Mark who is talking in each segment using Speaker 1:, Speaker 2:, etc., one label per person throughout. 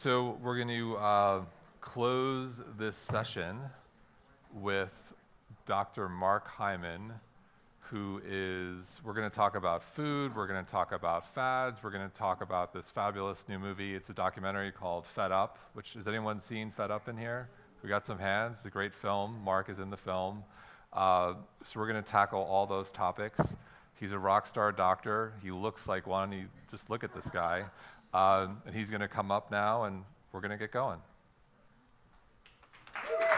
Speaker 1: So we're going to close this session with Dr. Mark Hyman, who is, we're going to talk about food, we're going to talk about fads, we're going to talk about this fabulous new movie. It's a documentary called Fed Up, which, has anyone seen Fed Up in here? We got some hands, the great film. Mark is in the film. So we're going to tackle all those topics. He's a rock star doctor. He looks like one. You just look at this guy. And he's going to come up now, and we're going to get going.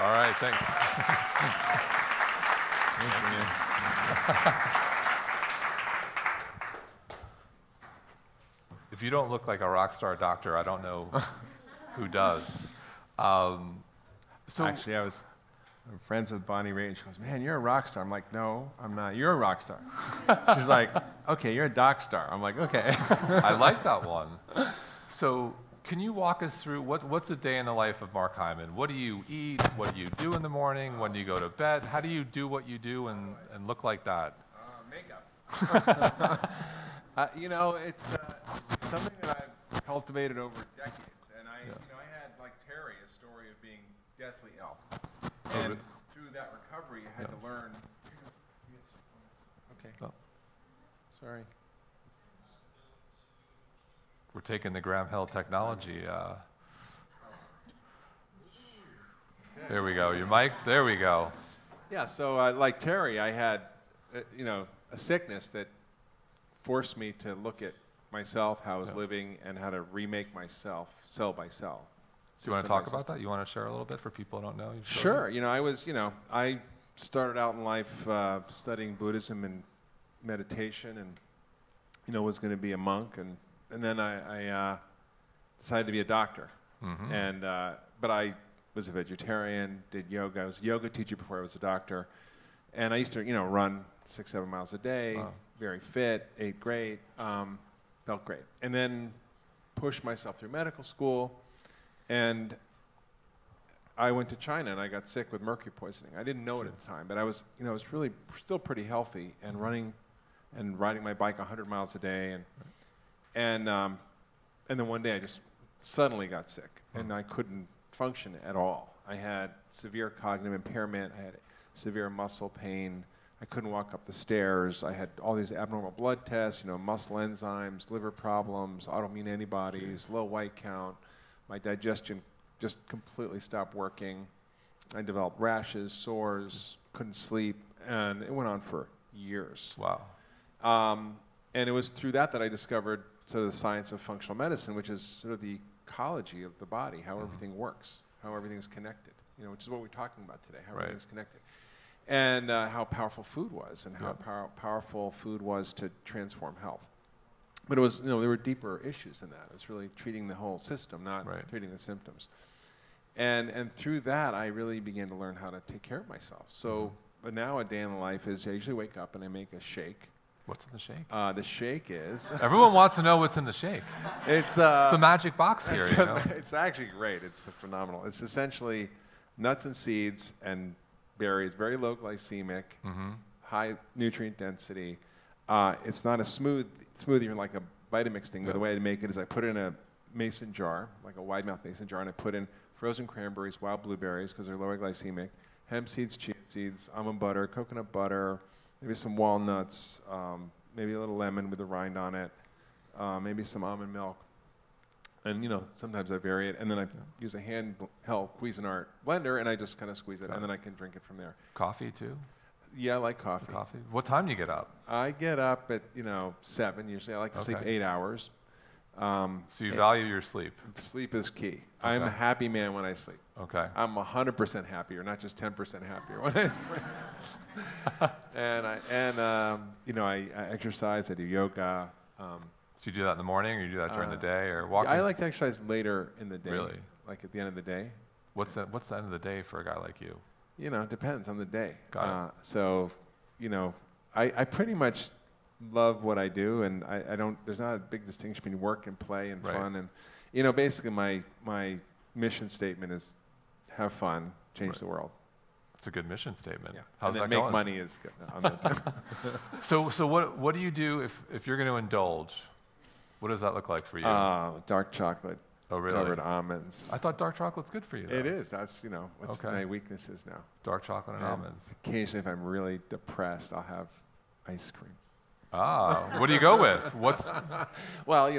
Speaker 1: All right, thanks. If you don't look like a rock star doctor, I don't know who does.
Speaker 2: Actually, I'm friends with Bonnie Raitt, and she goes, "Man, you're a rock star." I'm like, "No, I'm not. You're a rock star." She's like, "Okay, you're a doc star." I'm like, "Okay."
Speaker 1: I like that one. So can you walk us through what's a day in the life of Mark Hyman? What do you eat? What do you do in the morning? When do you go to bed? How do you do what you do and look like that?
Speaker 2: Makeup. You know, it's something that I've cultivated over decades. And I had, like Terry, a story of being deathly ill. And through that recovery, I had to learn. Okay.
Speaker 1: Oh.
Speaker 2: Sorry.
Speaker 1: We're taking the Graham Hill technology. There we go. You're mic'd. There we go.
Speaker 2: Yeah. So, like Terry, I had, a sickness that forced me to look at myself, how I was living, and how to remake myself cell by cell.
Speaker 1: So you want to talk about that? You want to share a little bit for people who don't know?
Speaker 2: Sure. I started out in life studying Buddhism and meditation, and was going to be a monk, and then I decided to be a doctor. Mm-hmm. But I was a vegetarian, did yoga. I was a yoga teacher before I was a doctor, and I used to run 6-7 miles a day. Wow. Very fit, ate great, felt great, and then pushed myself through medical school. And I went to China and I got sick with mercury poisoning. I didn't know it at the time, but I was really still pretty healthy and running and riding my bike 100 miles a day. And then one day I just suddenly got sick and I couldn't function at all. I had severe cognitive impairment. I had severe muscle pain. I couldn't walk up the stairs. I had all these abnormal blood tests, muscle enzymes, liver problems, autoimmune antibodies, low white count. My digestion just completely stopped working. I developed rashes, sores, couldn't sleep, and it went on for years.
Speaker 1: Wow.
Speaker 2: And it was through that I discovered sort of the science of functional medicine, which is sort of the ecology of the body, how everything works, how everything is connected, which is what we're talking about today, how everything is connected. And how powerful food was, and how powerful food was to transform health. But it was, there were deeper issues than that. It was really treating the whole system, not treating the symptoms. And through that, I really began to learn how to take care of myself. So but now a day in the life is I usually wake up and I make a shake.
Speaker 1: What's in the shake?
Speaker 2: The shake is...
Speaker 1: Everyone wants to know what's in the shake.
Speaker 2: It's
Speaker 1: the magic box here.
Speaker 2: It's actually great. It's phenomenal. It's essentially nuts and seeds and berries, very low glycemic, high nutrient density. It's not a smoothie like a Vitamix thing, but the way I make it is I put it in a mason jar, like a wide mouth mason jar, and I put in frozen cranberries, wild blueberries, because they're lower glycemic, hemp seeds, chia seeds, almond butter, coconut butter, maybe some walnuts, maybe a little lemon with a rind on it, maybe some almond milk. And sometimes I vary it, and then I use a handheld Cuisinart blender, and I just kind of squeeze it, and then I can drink it from there.
Speaker 1: Coffee too?
Speaker 2: Yeah, I like coffee.
Speaker 1: Coffee. What time do you get up?
Speaker 2: I get up at 7 usually. I like to sleep 8 hours.
Speaker 1: So you value your sleep?
Speaker 2: Sleep is key. I'm a happy man when I sleep.
Speaker 1: Okay.
Speaker 2: I'm 100% happier, not just 10% happier when I sleep. I exercise. I do yoga.
Speaker 1: So you do that in the morning, or you do that during the day, or walking?
Speaker 2: I like to exercise later in the day.
Speaker 1: Really?
Speaker 2: Like at the end of the day.
Speaker 1: What's the end of the day for a guy like you?
Speaker 2: It depends on the day.
Speaker 1: Got it.
Speaker 2: So, I pretty much love what I do, and there's not a big distinction between work and play and fun. And, basically my mission statement is have fun, change the world.
Speaker 1: It's a good mission statement.
Speaker 2: Yeah.
Speaker 1: How's
Speaker 2: and
Speaker 1: that
Speaker 2: then
Speaker 1: going?
Speaker 2: Make money is good.
Speaker 1: So what do you do if you're going to indulge? What does that look like for you?
Speaker 2: Dark chocolate.
Speaker 1: Oh, really?
Speaker 2: covered almonds.
Speaker 1: I thought dark chocolate's good for you, though.
Speaker 2: It is. That's, what's
Speaker 1: Okay.
Speaker 2: my weaknesses now.
Speaker 1: Dark chocolate and almonds.
Speaker 2: Occasionally, if I'm really depressed, I'll have ice cream.
Speaker 1: Ah, what do you go with?
Speaker 2: Well,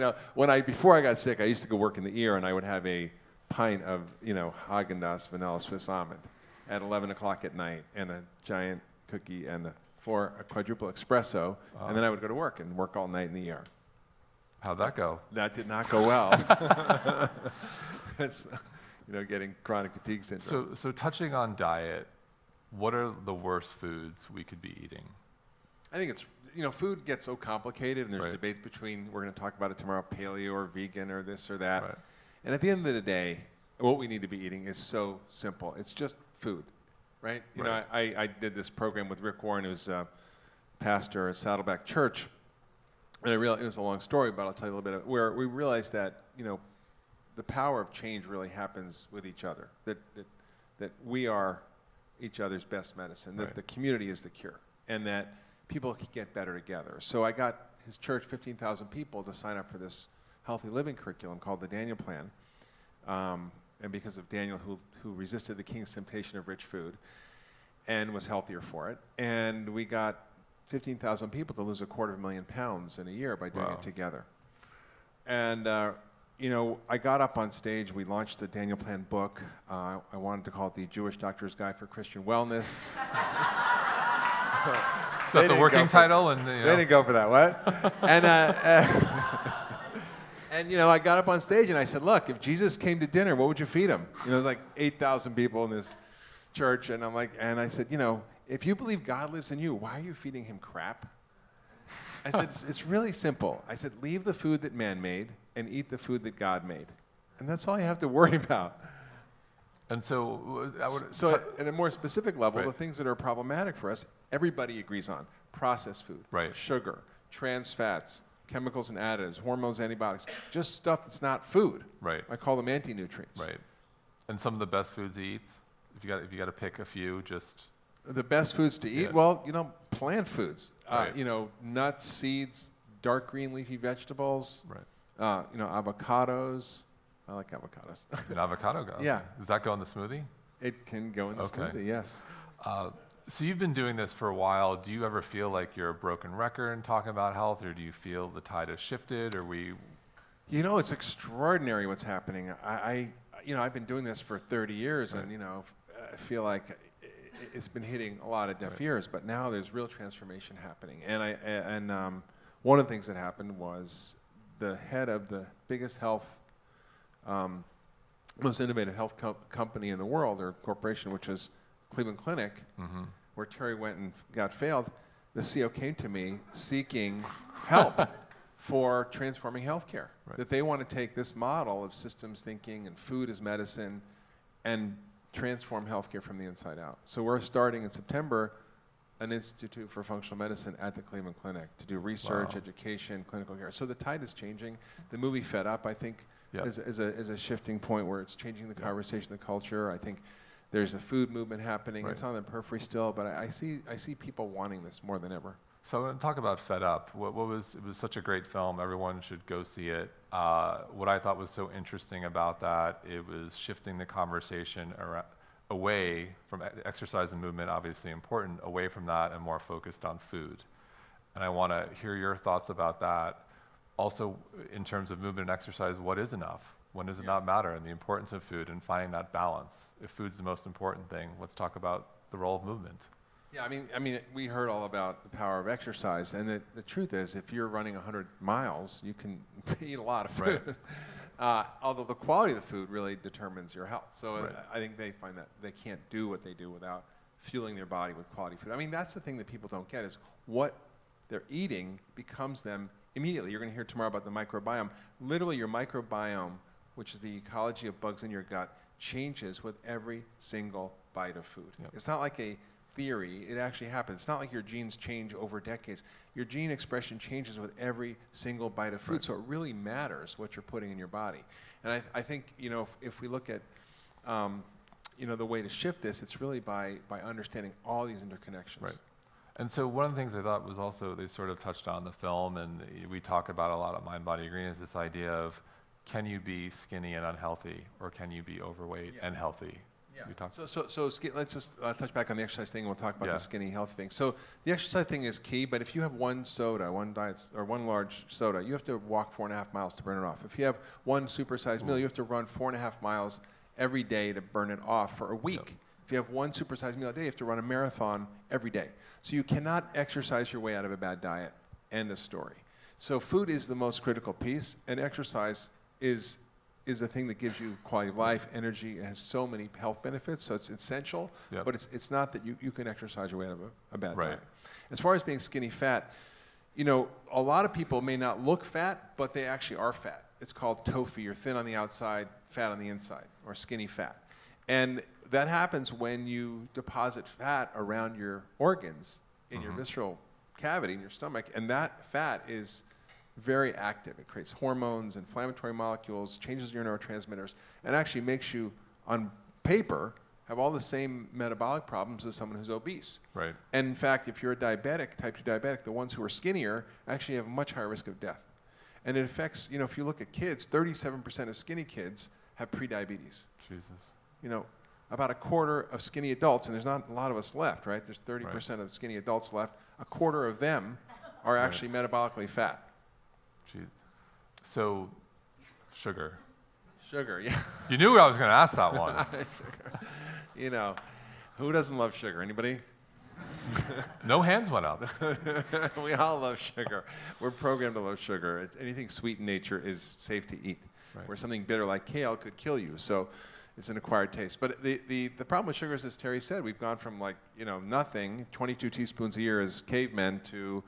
Speaker 2: before I got sick, I used to go work in the ER, and I would have a pint of, Haagen-Dazs vanilla Swiss almond at 11 o'clock at night, and a giant cookie and a quadruple espresso, and then I would go to work and work all night in the ER.
Speaker 1: How'd that go?
Speaker 2: That did not go well. That's, getting chronic fatigue syndrome.
Speaker 1: So touching on diet, what are the worst foods we could be eating?
Speaker 2: I think it's, food gets so complicated, and there's
Speaker 1: Right.
Speaker 2: debates between, we're going to talk about it tomorrow, paleo or vegan or this or that.
Speaker 1: Right.
Speaker 2: And at the end of the day, what we need to be eating is so simple. It's just food, right? I did this program with Rick Warren, who's a pastor at Saddleback Church. And I realized, it was a long story, but I'll tell you a little bit of where we realized that, the power of change really happens with each other, that we are each other's best medicine, that
Speaker 1: Right.
Speaker 2: the community is the cure, and that people can get better together. So I got his church, 15,000 people, to sign up for this healthy living curriculum called the Daniel Plan. And because of Daniel, who resisted the king's temptation of rich food and was healthier for it. And we got 15,000 people to lose 250,000 pounds in a year by doing
Speaker 1: Wow.
Speaker 2: it together. And, I got up on stage. We launched the Daniel Plan book. I wanted to call it the Jewish Doctor's Guide for Christian Wellness.
Speaker 1: Is that the working title? And
Speaker 2: They didn't go for that. What? And I got up on stage and I said, look, if Jesus came to dinner, what would you feed him? There's like 8,000 people in this church, and I said, if you believe God lives in you, why are you feeding him crap? I said, it's really simple. I said, leave the food that man made and eat the food that God made. And that's all you have to worry about.
Speaker 1: And so I would.
Speaker 2: So at a more specific level,
Speaker 1: Right.
Speaker 2: the things that are problematic for us, everybody agrees on. Processed food,
Speaker 1: Right.
Speaker 2: sugar, trans fats, chemicals and additives, hormones, antibiotics, just stuff that's not food.
Speaker 1: Right.
Speaker 2: I call them anti-nutrients.
Speaker 1: Right. And some of the best foods to eat. If you got to pick a few, just.
Speaker 2: The best foods to eat,
Speaker 1: Yeah.
Speaker 2: well, plant foods.
Speaker 1: Right.
Speaker 2: Nuts, seeds, dark green leafy vegetables.
Speaker 1: Right.
Speaker 2: Avocados. I like avocados.
Speaker 1: An avocado go.
Speaker 2: Yeah.
Speaker 1: Does that go in the smoothie?
Speaker 2: It can go in the
Speaker 1: Okay.
Speaker 2: smoothie, yes.
Speaker 1: So you've been doing this for a while. Do you ever feel like you're a broken record in talking about health, or do you feel the tide has shifted, or
Speaker 2: It's extraordinary what's happening. I've been doing this for 30 years,
Speaker 1: Right.
Speaker 2: and I feel like it's been hitting a lot of deaf
Speaker 1: Right.
Speaker 2: ears. But now there's real transformation happening. And one of the things that happened was the head of the biggest most innovative health company in the world, or corporation, which is Cleveland Clinic,
Speaker 1: Mm-hmm.
Speaker 2: where Terry went and got failed. The CEO came to me seeking help for transforming healthcare.
Speaker 1: Right.
Speaker 2: That they want to take this model of systems thinking and food as medicine and transform healthcare from the inside out. So we're starting in September an Institute for Functional Medicine at the Cleveland Clinic to do research,
Speaker 1: Wow.
Speaker 2: education, clinical care. So the tide is changing. The movie Fed Up, I think,
Speaker 1: Yep.
Speaker 2: is a shifting point where it's changing the
Speaker 1: Yep.
Speaker 2: conversation, the culture. I think there's a food movement happening.
Speaker 1: Right.
Speaker 2: It's on the periphery still, but I see people wanting this more than ever.
Speaker 1: So I want to talk about Fed Up. It was such a great film. Everyone should go see it. What I thought was so interesting about that, it was shifting the conversation away from exercise and movement, obviously important, away from that and more focused on food. And I want to hear your thoughts about that. Also, in terms of movement and exercise, what is enough? When does it not matter? And the importance of food and finding that balance. If food's the most important thing, let's talk about the role of movement.
Speaker 2: Yeah, I mean, we heard all about the power of exercise, and the truth is, if you're running 100 miles, you can eat a lot of food.
Speaker 1: Right.
Speaker 2: Although the quality of the food really determines your health. So
Speaker 1: Right.
Speaker 2: I think they find that they can't do what they do without fueling their body with quality food. I mean, that's the thing that people don't get, is what they're eating becomes them immediately. You're going to hear tomorrow about the microbiome. Literally, your microbiome, which is the ecology of bugs in your gut, changes with every single bite of food.
Speaker 1: Yep.
Speaker 2: It's not like a theory. It actually happens. It's not like your genes change over decades. Your gene expression changes with every single bite of food.
Speaker 1: Right.
Speaker 2: So it really matters what you're putting in your body. And I think, if we look at, the way to shift this, it's really by understanding all these interconnections.
Speaker 1: Right. And so one of the things I thought was also, they sort of touched on the film, and we talk about a lot of Mind, Body, Green, is this idea of can you be skinny and unhealthy, or can you be overweight and healthy?
Speaker 2: Yeah.
Speaker 1: We talked.
Speaker 2: Let's just touch back on the exercise thing, and we'll talk about the skinny healthy thing. So the exercise thing is key, but if you have one soda, one diet, or one large soda, you have to walk 4.5 miles to burn it off. If you have one supersized meal, you have to run 4.5 miles every day to burn it off for a week. Yep. If you have one supersized meal a day, you have to run a marathon every day. So you cannot exercise your way out of a bad diet. End of story. So food is the most critical piece, and exercise is the thing that gives you quality of life, energy. It has so many health benefits, so it's essential. Yep. But it's not that you can exercise your way out of a bad diet. As far as being skinny fat, you know, a lot of people may not look fat, but they actually are fat. It's called TOFI. You're thin on the outside, fat on the inside, or skinny fat. And that happens when you deposit fat around your organs in your visceral cavity, in your stomach, and that fat is very active. It creates hormones, inflammatory molecules, changes your neurotransmitters, and actually makes you, on paper, have all the same metabolic problems as someone who's obese. Right. And in fact, if you're a diabetic, type 2 diabetic, the ones who are skinnier actually have a much higher risk of death. And it affects, you know, if you look at kids, 37% of skinny kids have prediabetes. Jesus. You know, about a quarter of skinny adults, and there's not a lot of us left, right? There's 30% of skinny adults left. A quarter of them are actually metabolically fat. Jeez.
Speaker 1: So, sugar.
Speaker 2: Sugar, yeah.
Speaker 1: You knew I was going to ask that one.
Speaker 2: You know, who doesn't love sugar? Anybody?
Speaker 1: No hands went up.
Speaker 2: We all love sugar. We're programmed to love sugar. Anything sweet in nature is safe to eat. Right. Where something bitter like kale could kill you. So it's an acquired taste. But the problem with sugar is, as Terry said, we've gone from, like, you know, nothing, 22 teaspoons a year as cavemen, to,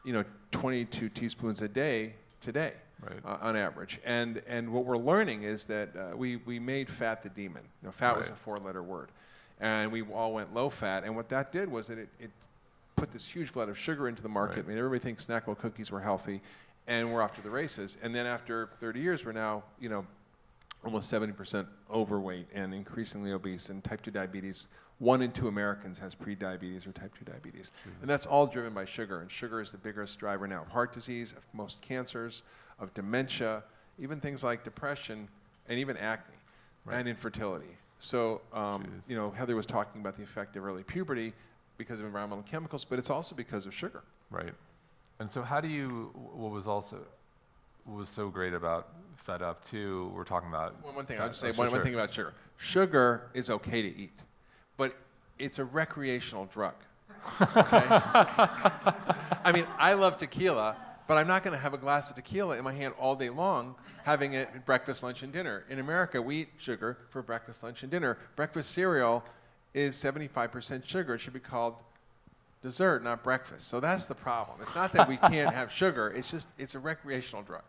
Speaker 2: you know, 22 teaspoons a day today, on average. And what we're learning is that we made fat the demon. You know, fat was a 4-letter word. And we all went low fat. And what that did was that it put this huge glut of sugar into the market. I mean, everybody thinks Snackwell cookies were healthy, and we're off to the races. And then after 30 years, we're now, you know, almost 70% overweight and increasingly obese, and type 2 diabetes. 1 in 2 Americans has pre-diabetes or type 2 diabetes. And that's all driven by sugar. And sugar is the biggest driver now of heart disease, of most cancers, of dementia, even things like depression, and even acne, and infertility. So, you know, Heather was talking about the effect of early puberty because of environmental chemicals, but it's also because of sugar.
Speaker 1: Right. And so how do you, what was so great about Fed Up too, we're talking about...
Speaker 2: One thing, I'll just say one thing about sugar. Sugar is okay to eat, but it's a recreational drug. Okay? I mean, I love tequila, but I'm not going to have a glass of tequila in my hand all day long, having it at breakfast, lunch, and dinner. In America, we eat sugar for breakfast, lunch, and dinner. Breakfast cereal is 75% sugar. It should be called dessert, not breakfast. So that's the problem. It's not that we can't have sugar. It's just, it's a recreational drug.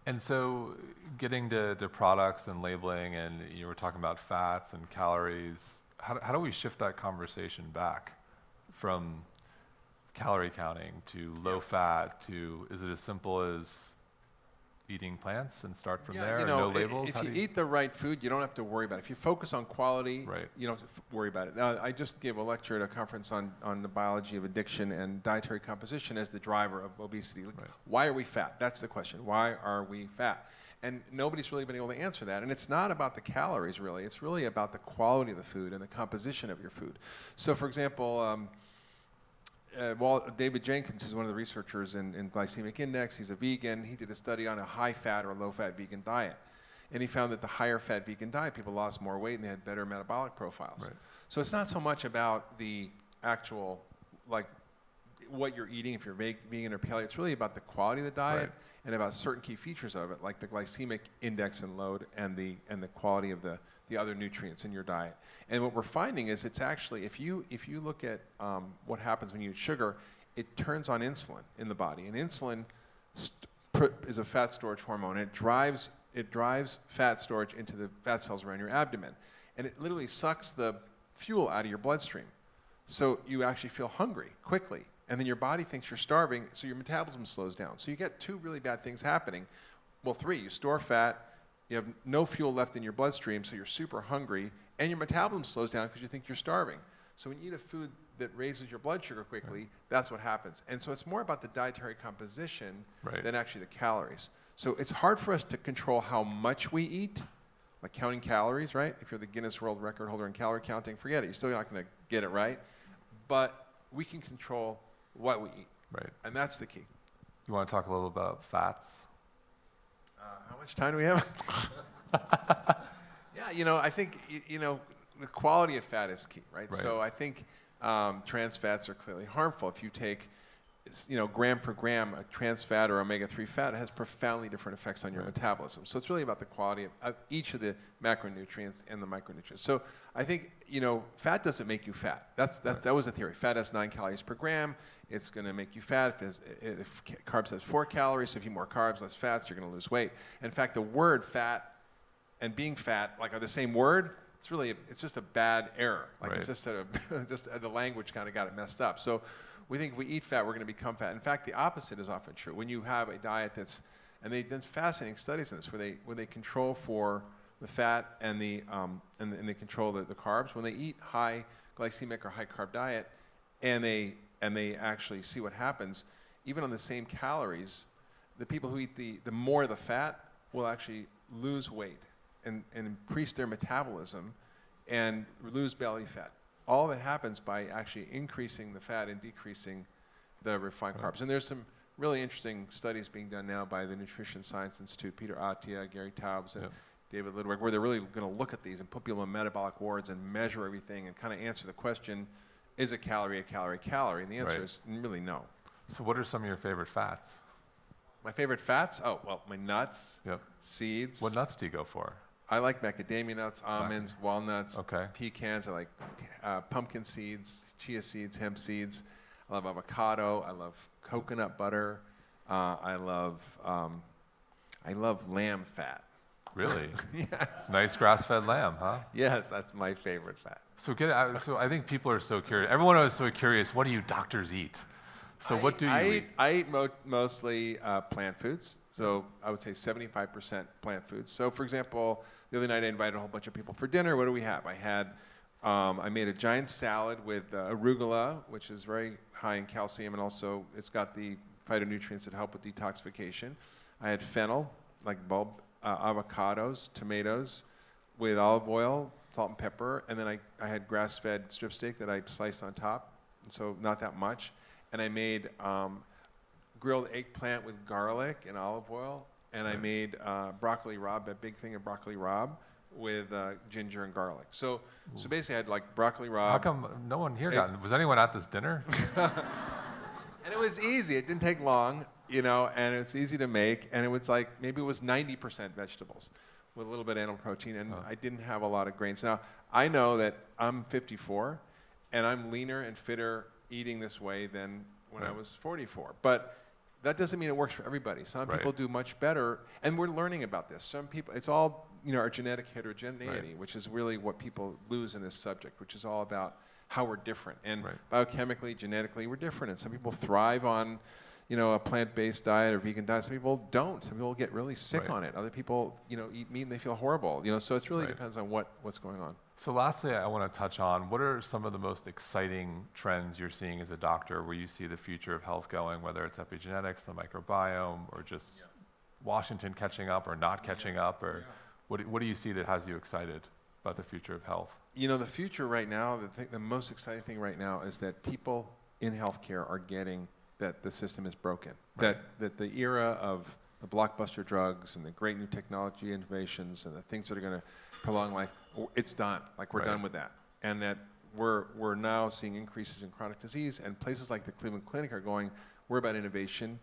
Speaker 1: And so getting to products and labeling, and you were talking about fats and calories, how do we shift that conversation back from calorie counting to low fat to, is it as simple as eating plants and start from there,
Speaker 2: you know,
Speaker 1: and no labels?
Speaker 2: If you eat the right food, you don't have to worry about it. If you focus on quality, you don't have to worry about it. Now, I just gave a lecture at a conference on the biology of addiction and dietary composition as the driver of obesity. Why are we fat? That's the question. Why are we fat? And nobody's really been able to answer that. And it's not about the calories, really. It's really about the quality of the food and the composition of your food. So, for example, David Jenkins is one of the researchers in glycemic index. He's a vegan. He did a study on a high-fat or low-fat vegan diet. And he found that the higher-fat vegan diet, people lost more weight and they had better metabolic profiles. Right. So it's not so much about the actual, like, what you're eating, if you're vegan or paleo. It's really about the quality of the diet and about certain key features of it, like the glycemic index and load and the quality of the other nutrients in your diet. And what we're finding is it's actually, if you look at what happens when you eat sugar, it turns on insulin in the body. And insulin is a fat storage hormone. And it drives fat storage into the fat cells around your abdomen. And it literally sucks the fuel out of your bloodstream. So you actually feel hungry quickly. And then your body thinks you're starving, so your metabolism slows down. So you get 2 really bad things happening. Well, 3, you store fat, you have no fuel left in your bloodstream, so you're super hungry, and your metabolism slows down because you think you're starving. So when you eat a food that raises your blood sugar quickly, that's what happens. And so it's more about the dietary composition than actually the calories. So it's hard for us to control how much we eat, like counting calories, right? If you're the Guinness World Record holder in calorie counting, forget it. You're still not going to get it right. But we can control what we eat.
Speaker 1: Right.
Speaker 2: And that's the key.
Speaker 1: You want to talk a little about fats?
Speaker 2: How much time do we have? Yeah, I think, the quality of fat is key, right? So I think trans fats are clearly harmful. If you take, gram per gram, a trans fat or omega-3 fat has profoundly different effects on your metabolism. So it's really about the quality of each of the macronutrients and the micronutrients. So I think, fat doesn't make you fat. That was a theory. Fat has 9 calories per gram. It's going to make you fat. If carbs has 4 calories, so if you eat more carbs, less fats, you're going to lose weight. In fact, the word fat and being fat are the same word. It's just a bad error. It's just the language kind of got it messed up. So we think if we eat fat, we're going to become fat. In fact, the opposite is often true. When you have a diet that's fascinating studies in this, where they control for the fat and they control the carbs. When they eat high glycemic or high carb diet, and they actually see what happens, even on the same calories, the people who eat the more the fat will actually lose weight and increase their metabolism and lose belly fat. All that happens by actually increasing the fat and decreasing the refined carbs. And there's some really interesting studies being done now by the Nutrition Science Institute, Peter Attia, Gary Taubes, and David Lidwig, where they're really going to look at these and put people in metabolic wards and measure everything and kind of answer the question, is a calorie a calorie a calorie? And the answer is really no.
Speaker 1: So what are some of your favorite fats?
Speaker 2: My favorite fats? Oh, well, my nuts, seeds.
Speaker 1: What nuts do you go for?
Speaker 2: I like macadamia nuts, almonds, walnuts,
Speaker 1: Okay.
Speaker 2: pecans. I like pumpkin seeds, chia seeds, hemp seeds. I love avocado. I love coconut butter. I love lamb fat.
Speaker 1: Really?
Speaker 2: Yes.
Speaker 1: Nice grass-fed lamb, huh?
Speaker 2: Yes, that's my favorite fat.
Speaker 1: So so I think people are so curious. Everyone is so curious. What do you doctors eat? So what do you eat?
Speaker 2: I eat mostly plant foods. So I would say 75% plant foods. So for example, the other night I invited a whole bunch of people for dinner. What do we have? I made a giant salad with arugula, which is very high in calcium, and also it's got the phytonutrients that help with detoxification. I had fennel, like bulb, avocados, tomatoes, with olive oil, salt and pepper, and then I had grass-fed strip steak that I sliced on top, so not that much. And I made grilled eggplant with garlic and olive oil, and I made broccoli rabe, a big thing of broccoli rabe, with ginger and garlic. So basically I had like broccoli rabe.
Speaker 1: How come no one here was anyone at this dinner?
Speaker 2: And it was easy. It didn't take long, and it's easy to make. And it was maybe it was 90% vegetables with a little bit of animal protein, and I didn't have a lot of grains. Now, I know that I'm 54, and I'm leaner and fitter eating this way than when I was 44. But that doesn't mean it works for everybody. Some people do much better, and we're learning about this. Some people, it's all, our genetic heterogeneity, which is really what people lose in this subject, which is all about how we're different. And biochemically, genetically, we're different. And some people thrive on, a plant-based diet or vegan diet. Some people don't. Some people get really sick on it. Other people, eat meat and they feel horrible. So it really depends on what's going on.
Speaker 1: So lastly, I want to touch on, what are some of the most exciting trends you're seeing as a doctor where you see the future of health going, whether it's epigenetics, the microbiome, or just Washington catching up or not catching up, or what do you see that has you excited about the future of health? The
Speaker 2: future right now, the most exciting thing right now is that people in healthcare are getting that the system is broken, that the era of the blockbuster drugs and the great new technology innovations and the things that are going to prolong life, it's done. We're done with that. And that we're now seeing increases in chronic disease, and places like the Cleveland Clinic are going, we're about innovation,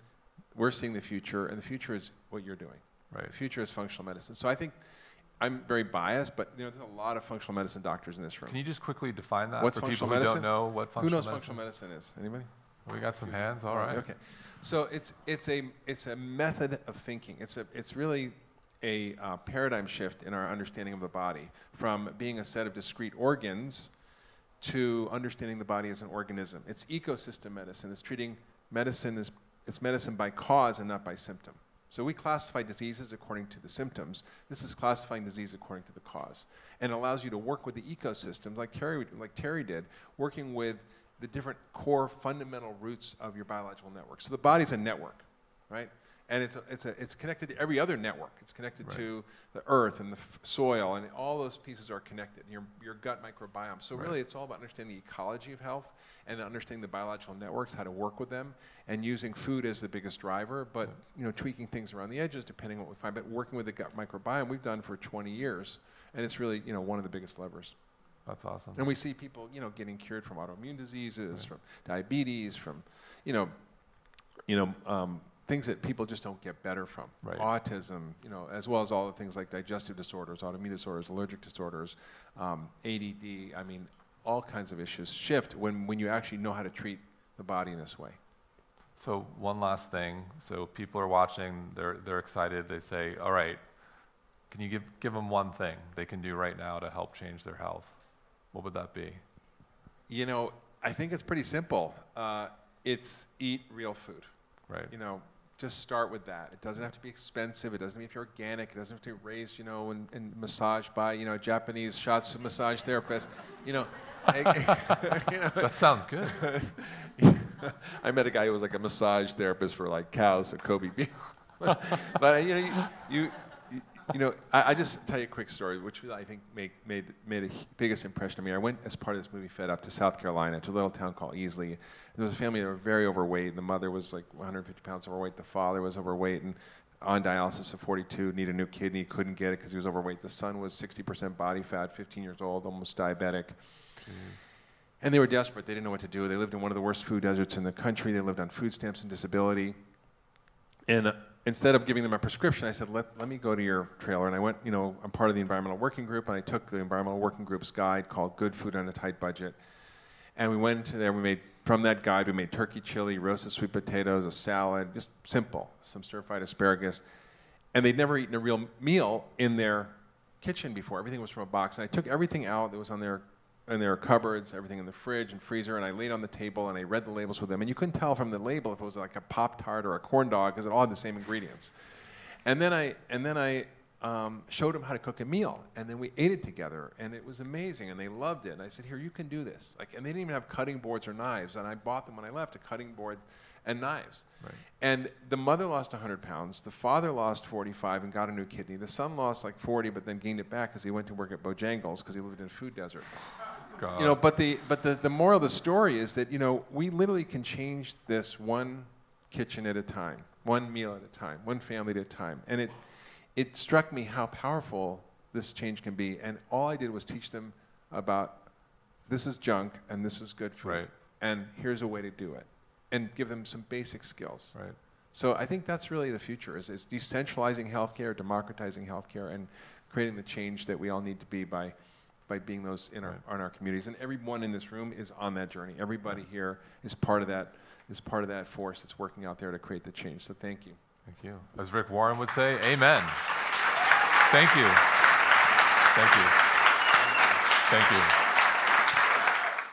Speaker 2: we're seeing the future, and the future is what you're doing. The future is functional medicine. So I think I'm very biased, but there's a lot of functional medicine doctors in this room.
Speaker 1: Can you just quickly define that
Speaker 2: for
Speaker 1: people
Speaker 2: who
Speaker 1: don't know what functional medicine is?
Speaker 2: Who knows functional medicine is? Anybody?
Speaker 1: We got some hands. All right.
Speaker 2: Okay. So it's a method of thinking. It's really a paradigm shift in our understanding of the body, from being a set of discrete organs to understanding the body as an organism. It's ecosystem medicine. It's treating medicine it's medicine by cause and not by symptom. So we classify diseases according to the symptoms. This is classifying disease according to the cause, and it allows you to work with the ecosystem like Terry did, working with the different core fundamental roots of your biological network. So the body's a network, right? And it's connected to every other network. It's connected to the earth and the soil, and all those pieces are connected. Your gut microbiome. So really, it's all about understanding the ecology of health and understanding the biological networks, how to work with them, and using food as the biggest driver, but tweaking things around the edges depending on what we find. But working with the gut microbiome, we've done for 20 years, and it's really one of the biggest levers.
Speaker 1: That's awesome.
Speaker 2: And we see people getting cured from autoimmune diseases, from diabetes, from things that people just don't get better from. Autism, as well as all the things like digestive disorders, autoimmune disorders, allergic disorders, ADD. I mean, all kinds of issues shift when you actually know how to treat the body in this way.
Speaker 1: So one last thing. So people are watching. They're excited. They say, "All right, can you give them one thing they can do right now to help change their health?" What would that be?
Speaker 2: I think it's pretty simple. It's eat real food. Right. Just start with that. It doesn't have to be expensive. It doesn't mean if you're organic. It doesn't have to be raised, and massaged by, Japanese shiatsu massage therapist.
Speaker 1: That sounds good.
Speaker 2: I met a guy who was like a massage therapist for like cows or Kobe beef. But I just tell you a quick story, which I think made the biggest impression on me. I went as part of this movie Fed Up to South Carolina, to a little town called Easley. There was a family that were very overweight. The mother was like 150 pounds overweight. The father was overweight and on dialysis at 42, needed a new kidney, couldn't get it because he was overweight. The son was 60% body fat, 15 years old, almost diabetic. And they were desperate. They didn't know what to do. They lived in one of the worst food deserts in the country. They lived on food stamps and disability. And instead of giving them a prescription, I said, let me go to your trailer. And I went, I'm part of the environmental working group, and I took the environmental working group's guide called Good Food on a Tight Budget. And we went into there, from that guide, we made turkey chili, roasted sweet potatoes, a salad, just simple, some stir-fried asparagus. And they'd never eaten a real meal in their kitchen before. Everything was from a box. And I took everything out that was in their cupboards, everything in the fridge and freezer, and I laid on the table and I read the labels with them. And you couldn't tell from the label if it was like a Pop-Tart or a corn dog because it all had the same ingredients. And then I showed them how to cook a meal, and then we ate it together, and it was amazing, and they loved it. And I said, "Here, you can do this." And they didn't even have cutting boards or knives, and I bought them when I left, a cutting board and knives. Right. And the mother lost 100 pounds. The father lost 45 and got a new kidney. The son lost like 40, but then gained it back because he went to work at Bojangles because he lived in a food desert. God. But the moral of the story is that we literally can change this one kitchen at a time, one meal at a time, one family at a time, and it struck me how powerful this change can be. And all I did was teach them about this is junk and this is good food, and here's a way to do it, and give them some basic skills. Right. So I think that's really the future: is decentralizing healthcare, democratizing healthcare, and creating the change that we all need to be by being those in our communities. And everyone in this room is on that journey. Everybody here is part of that force that's working out there to create the change. So thank you.
Speaker 1: Thank you. As Rick Warren would say, amen. Thank you. Thank you. Thank you.